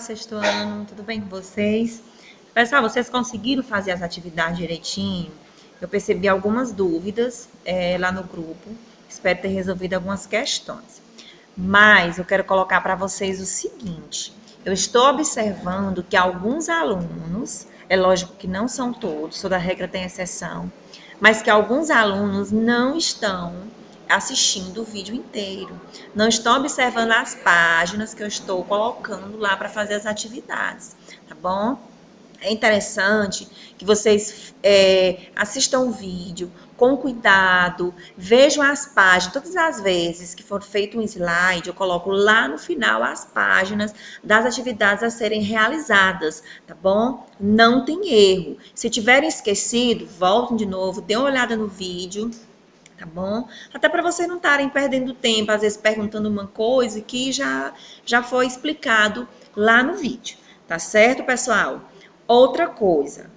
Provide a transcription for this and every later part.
sexto ano, tudo bem com vocês? Pessoal, vocês conseguiram fazer as atividades direitinho? Eu percebi algumas dúvidas lá no grupo, espero ter resolvido algumas questões. Mas eu quero colocar para vocês o seguinte, eu estou observando que alguns alunos, é lógico que não são todos, toda regra tem exceção, mas que alguns alunos não estão assistindo o vídeo inteiro, não estão observando as páginas que eu estou colocando lá para fazer as atividades, tá bom? É interessante que vocês assistam o vídeo com cuidado, vejam as páginas. Todas as vezes que for feito um slide, eu coloco lá no final as páginas das atividades a serem realizadas, tá bom? Não tem erro. Se tiverem esquecido, voltem de novo, dêem uma olhada no vídeo, tá bom? Até para vocês não estarem perdendo tempo, às vezes perguntando uma coisa que já foi explicado lá no vídeo, tá certo, pessoal? Outra coisa,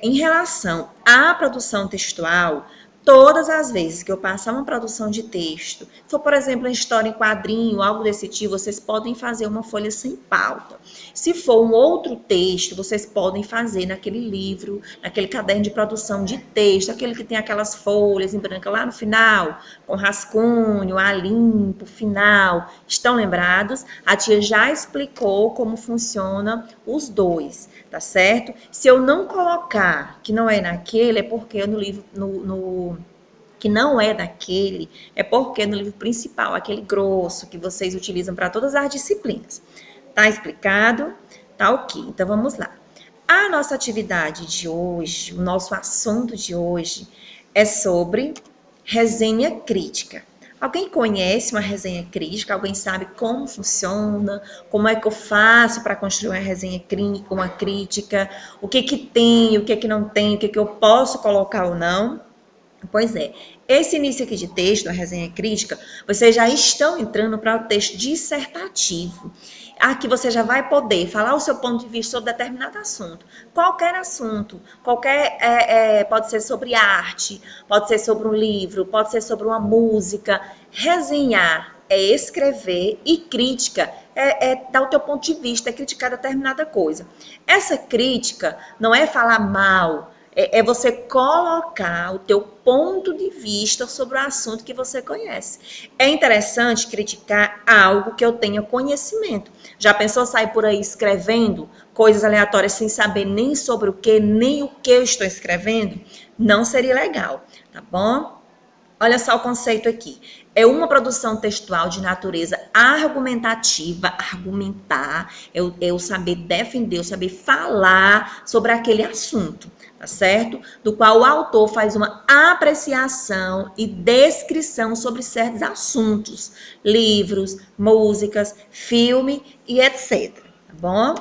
em relação à produção textual, todas as vezes que eu passar uma produção de texto, se for, por exemplo, uma história em quadrinho, algo desse tipo, vocês podem fazer uma folha sem pauta. Se for um outro texto, vocês podem fazer naquele livro, naquele caderno de produção de texto, aquele que tem aquelas folhas em branco lá no final, com rascunho, a limpo, final. Estão lembrados? A tia já explicou como funciona os dois, tá certo? Se eu não colocar que não é naquele, é porque no livro, que não é daquele, é porque no livro principal, aquele grosso que vocês utilizam para todas as disciplinas. Tá explicado? Tá ok. Então vamos lá. A nossa atividade de hoje, o nosso assunto de hoje é sobre resenha crítica. Alguém conhece uma resenha crítica? Alguém sabe como funciona? Como é que eu faço para construir uma resenha crítica, uma crítica? O que que tem, o que que não tem, o que que eu posso colocar ou não? Pois é, esse início aqui de texto, a resenha crítica, vocês já estão entrando para o texto dissertativo. Aqui você já vai poder falar o seu ponto de vista sobre determinado assunto. Qualquer assunto, pode ser sobre arte, pode ser sobre um livro, pode ser sobre uma música. Resenhar é escrever e crítica é dar o teu ponto de vista, é criticar determinada coisa. Essa crítica não é falar mal, é você colocar o teu ponto de vista sobre o assunto que você conhece. É interessante criticar algo que eu tenha conhecimento. Já pensou sair por aí escrevendo coisas aleatórias sem saber nem sobre o que, nem o que eu estou escrevendo? Não seria legal, tá bom? Olha só o conceito aqui. É uma produção textual de natureza argumentativa, argumentar, eu saber defender, eu saber falar sobre aquele assunto, tá certo? Do qual o autor faz uma apreciação e descrição sobre certos assuntos, livros, músicas, filme e etc, tá bom?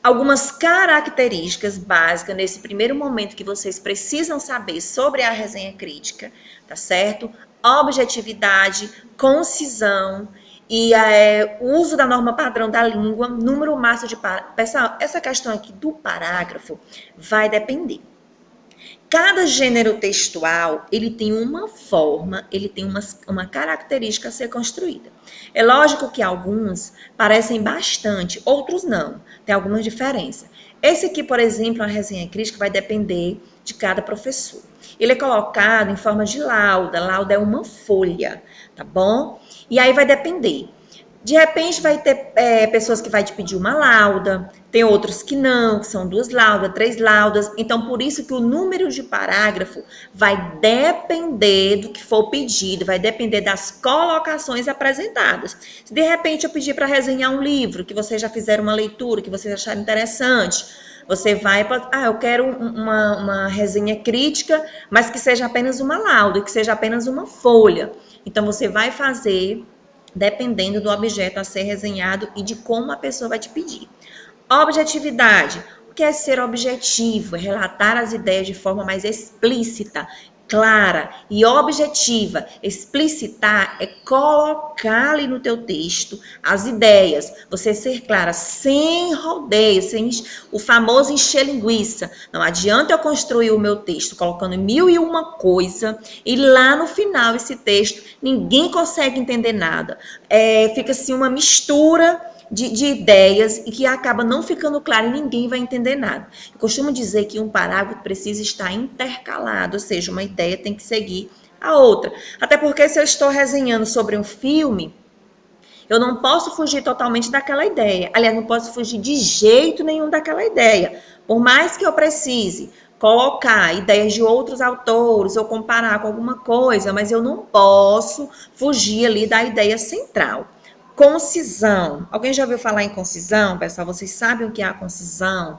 Algumas características básicas nesse primeiro momento que vocês precisam saber sobre a resenha crítica, tá certo? Objetividade, concisão e o uso da norma padrão da língua, número máximo de parágrafos. Pessoal, essa questão aqui do parágrafo vai depender. Cada gênero textual, ele tem uma forma, ele tem uma característica a ser construída. É lógico que alguns parecem bastante, outros não, tem algumas diferenças. Esse aqui, por exemplo, a resenha crítica vai depender de cada professor. Ele é colocado em forma de lauda é uma folha, tá bom? E aí vai depender. De repente vai ter pessoas que vai te pedir uma lauda, tem outros que não, que são 2 laudas, 3 laudas. Então, por isso que o número de parágrafo vai depender do que for pedido, vai depender das colocações apresentadas. Se de repente eu pedir para resenhar um livro, que vocês já fizeram uma leitura, que vocês acharam interessante, você vai para, eu quero uma resenha crítica, mas que seja apenas uma lauda, que seja apenas uma folha. Então, você vai fazer dependendo do objeto a ser resenhado e de como a pessoa vai te pedir. Objetividade. O que é ser objetivo? É relatar as ideias de forma mais explícita, clara e objetiva. Explicitar é colocar ali no teu texto as ideias. Você ser clara, sem rodeio, sem o famoso encher linguiça. Não adianta eu construir o meu texto colocando 1001 coisa e lá no final esse texto ninguém consegue entender nada. Fica assim uma mistura de ideias e que acaba não ficando claro e ninguém vai entender nada. Eu costumo dizer que um parágrafo precisa estar intercalado, ou seja, uma ideia tem que seguir a outra. Até porque se eu estou resenhando sobre um filme, eu não posso fugir totalmente daquela ideia. Aliás, não posso fugir de jeito nenhum daquela ideia. Por mais que eu precise colocar ideias de outros autores ou comparar com alguma coisa, mas eu não posso fugir ali da ideia central. Concisão. Alguém já ouviu falar em concisão, pessoal? Vocês sabem o que é a concisão?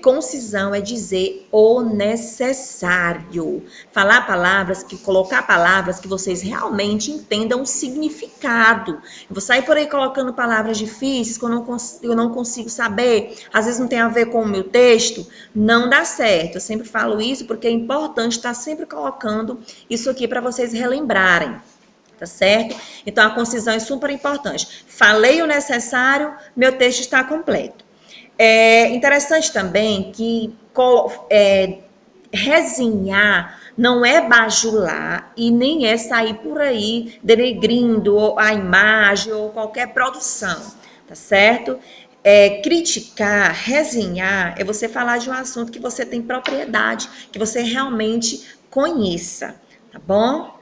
Concisão é dizer o necessário. Falar palavras, colocar palavras que vocês realmente entendam o significado. Eu vou sair por aí colocando palavras difíceis que eu não consigo saber, às vezes não tem a ver com o meu texto, não dá certo. Eu sempre falo isso porque é importante estar sempre colocando isso aqui para vocês relembrarem. Tá certo? Então, a concisão é super importante. Falei o necessário, meu texto está completo. É interessante também que resenhar não é bajular e nem é sair por aí denegrindo a imagem ou qualquer produção, tá certo? Criticar, resenhar, é você falar de um assunto que você tem propriedade, que você realmente conheça, tá bom?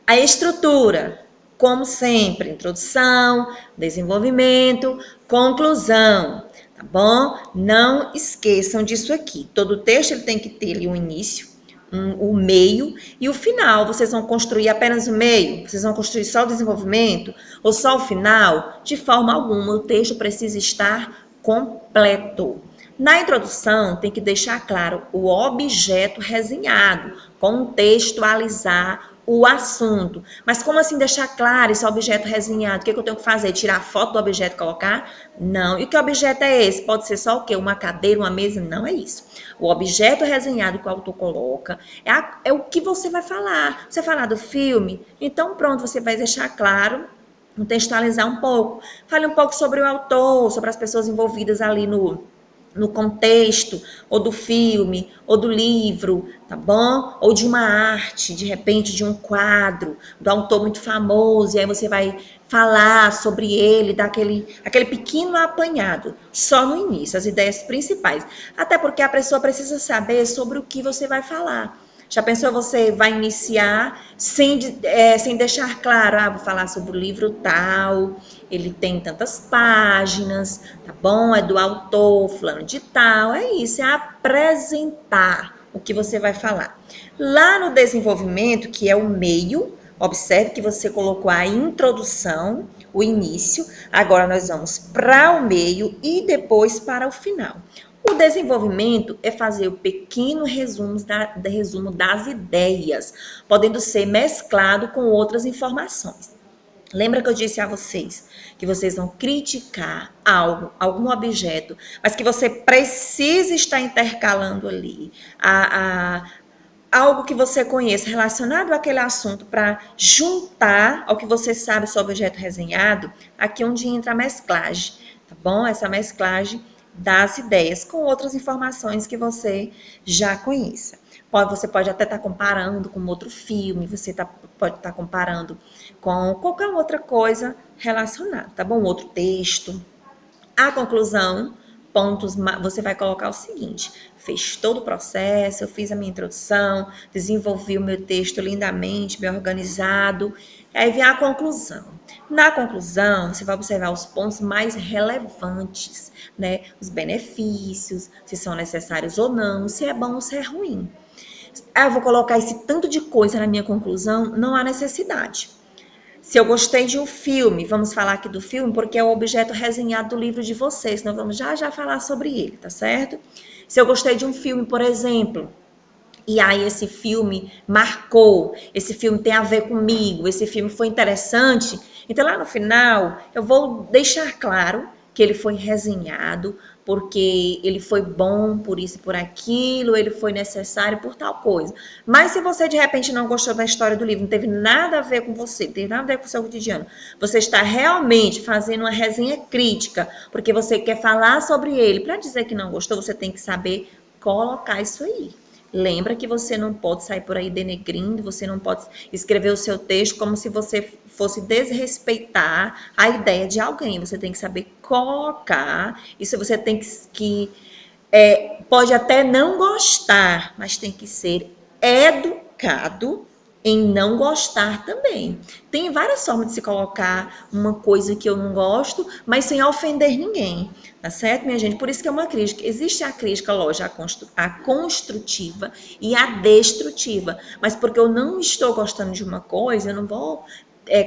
A estrutura, como sempre, introdução, desenvolvimento, conclusão, tá bom? Não esqueçam disso aqui. Todo texto ele tem que ter ali um início, o meio e o final. Vocês vão construir apenas o meio? Vocês vão construir só o desenvolvimento? Ou só o final? De forma alguma, o texto precisa estar completo. Na introdução, tem que deixar claro o objeto resenhado, contextualizar o assunto. Mas como assim deixar claro esse objeto resenhado? O que eu tenho que fazer? Tirar foto do objeto e colocar? Não. E que objeto é esse? Pode ser só o quê? Uma cadeira, uma mesa? Não é isso. O objeto resenhado que o autor coloca é o que você vai falar. Você falar do filme? Então pronto, você vai deixar claro, contextualizar um pouco. Fale um pouco sobre o autor, sobre as pessoas envolvidas ali no contexto, ou do filme, ou do livro, tá bom? Ou de uma arte, de repente de um quadro, do autor muito famoso, e aí você vai falar sobre ele, dar aquele pequeno apanhado, só no início, as ideias principais. Até porque a pessoa precisa saber sobre o que você vai falar. Já pensou, você vai iniciar sem deixar claro, vou falar sobre o livro tal, ele tem tantas páginas, tá bom? É do autor, fulano de tal, é isso, é apresentar o que você vai falar. Lá no desenvolvimento, que é o meio, observe que você colocou a introdução, o início, agora nós vamos para o meio e depois para o final. O desenvolvimento é fazer o pequeno resumo das ideias, podendo ser mesclado com outras informações. Lembra que eu disse a vocês que vocês vão criticar algo, algum objeto, mas que você precisa estar intercalando ali algo que você conheça relacionado àquele assunto para juntar ao que você sabe sobre o objeto resenhado, aqui onde entra a mesclagem, tá bom? Essa mesclagem das ideias com outras informações que você já conheça. Você pode até estar comparando com outro filme, pode estar comparando com qualquer outra coisa relacionada, tá bom? Outro texto. A conclusão, pontos, você vai colocar o seguinte: fez todo o processo, eu fiz a minha introdução, desenvolvi o meu texto lindamente, bem organizado. Aí vem a conclusão. Na conclusão, você vai observar os pontos mais relevantes, né? Os benefícios, se são necessários ou não, se é bom ou se é ruim. Eu vou colocar esse tanto de coisa na minha conclusão, não há necessidade. Se eu gostei de um filme, vamos falar aqui do filme, porque é o objeto resenhado do livro de vocês, nós vamos já falar sobre ele, tá certo? Se eu gostei de um filme, por exemplo, e aí esse filme marcou, esse filme tem a ver comigo, esse filme foi interessante, então lá no final eu vou deixar claro que ele foi resenhado, porque ele foi bom por isso e por aquilo, ele foi necessário por tal coisa. Mas se você de repente não gostou da história do livro, não teve nada a ver com você, não teve nada a ver com o seu cotidiano, você está realmente fazendo uma resenha crítica, porque você quer falar sobre ele, para dizer que não gostou, você tem que saber colocar isso aí. Lembra que você não pode sair por aí denegrindo, você não pode escrever o seu texto como se você fosse desrespeitar a ideia de alguém. Você tem que saber colocar, isso você tem que pode até não gostar, mas tem que ser educado em não gostar também. Tem várias formas de se colocar uma coisa que eu não gosto, mas sem ofender ninguém, tá certo, minha gente? Por isso que é uma crítica. Existe a crítica, lógico, a construtiva e a destrutiva, mas porque eu não estou gostando de uma coisa, eu não vou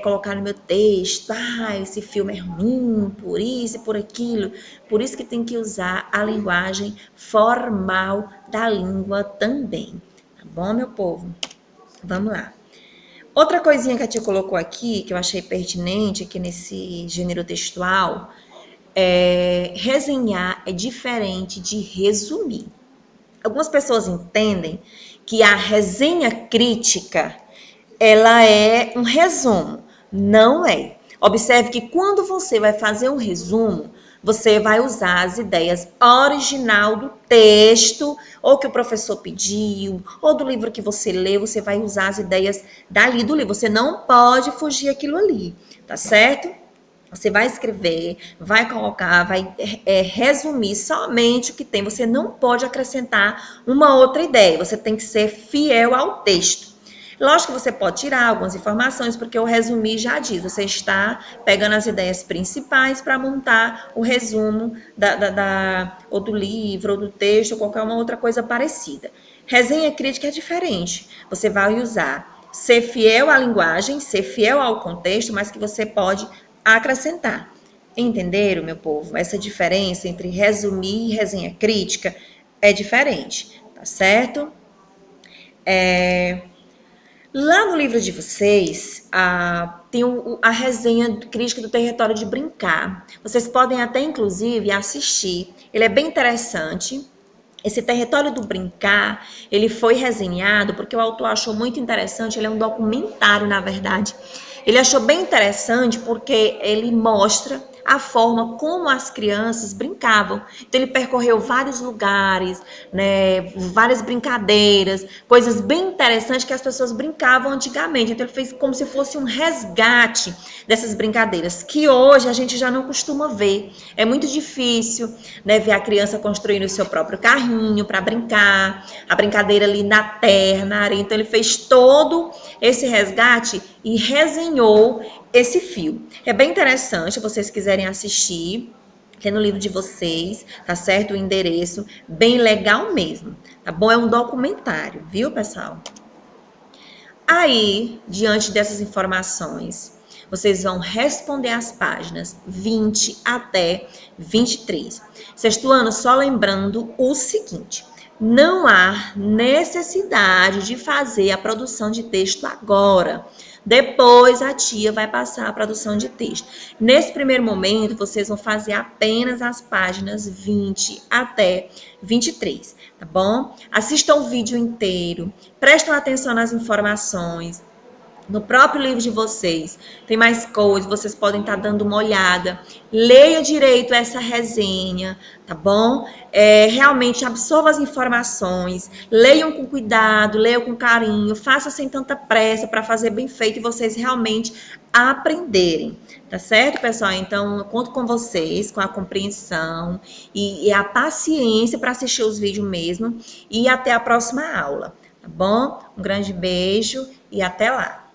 colocar no meu texto, esse filme é ruim, por isso e por aquilo. Por isso que tem que usar a linguagem formal da língua também. Tá bom, meu povo? Vamos lá. Outra coisinha que a tia colocou aqui, que eu achei pertinente aqui nesse gênero textual, resenhar é diferente de resumir. Algumas pessoas entendem que a resenha crítica ela é um resumo. Não é. Observe que quando você vai fazer um resumo, você vai usar as ideias original do texto, ou que o professor pediu, ou do livro que você leu, você vai usar as ideias dali do livro. Você não pode fugir aquilo ali, tá certo? Você vai escrever, vai colocar, vai resumir somente o que tem. Você não pode acrescentar uma outra ideia. Você tem que ser fiel ao texto. Lógico que você pode tirar algumas informações, porque o resumir já diz. Você está pegando as ideias principais para montar o resumo ou do livro, ou do texto, ou qualquer uma outra coisa parecida. Resenha crítica é diferente. Você vai usar ser fiel à linguagem, ser fiel ao contexto, mas que você pode acrescentar. Entenderam, meu povo? Essa diferença entre resumir e resenha crítica é diferente, tá certo? Lá no livro de vocês, tem a resenha crítica do território de brincar. Vocês podem até, inclusive, assistir. Ele é bem interessante. Esse território do brincar, ele foi resenhado porque o autor achou muito interessante. Ele é um documentário, na verdade. Ele achou bem interessante porque ele mostra a forma como as crianças brincavam. Então ele percorreu vários lugares, né, várias brincadeiras, coisas bem interessantes que as pessoas brincavam antigamente. Então ele fez como se fosse um resgate dessas brincadeiras, que hoje a gente já não costuma ver. É muito difícil, né, ver a criança construindo o seu próprio carrinho para brincar, a brincadeira ali na terra, na areia. Então ele fez todo esse resgate e resenhou esse fio. É bem interessante, se vocês quiserem assistir, tem no livro de vocês, tá certo? O endereço, bem legal mesmo, tá bom? É um documentário, viu, pessoal? Aí, diante dessas informações, vocês vão responder as páginas 20 até 23. Sexto ano, só lembrando o seguinte: não há necessidade de fazer a produção de texto agora. Depois a tia vai passar a produção de texto. Nesse primeiro momento, vocês vão fazer apenas as páginas 20 até 23, tá bom? Assistam o vídeo inteiro, prestem atenção nas informações. No próprio livro de vocês tem mais coisas, vocês podem estar dando uma olhada. Leia direito essa resenha, tá bom? Realmente absorva as informações, leiam com cuidado, leiam com carinho, faça sem tanta pressa para fazer bem feito e vocês realmente aprenderem, tá certo, pessoal? Então, eu conto com vocês, com a compreensão e a paciência para assistir os vídeos mesmo. E até a próxima aula, tá bom? Um grande beijo e até lá!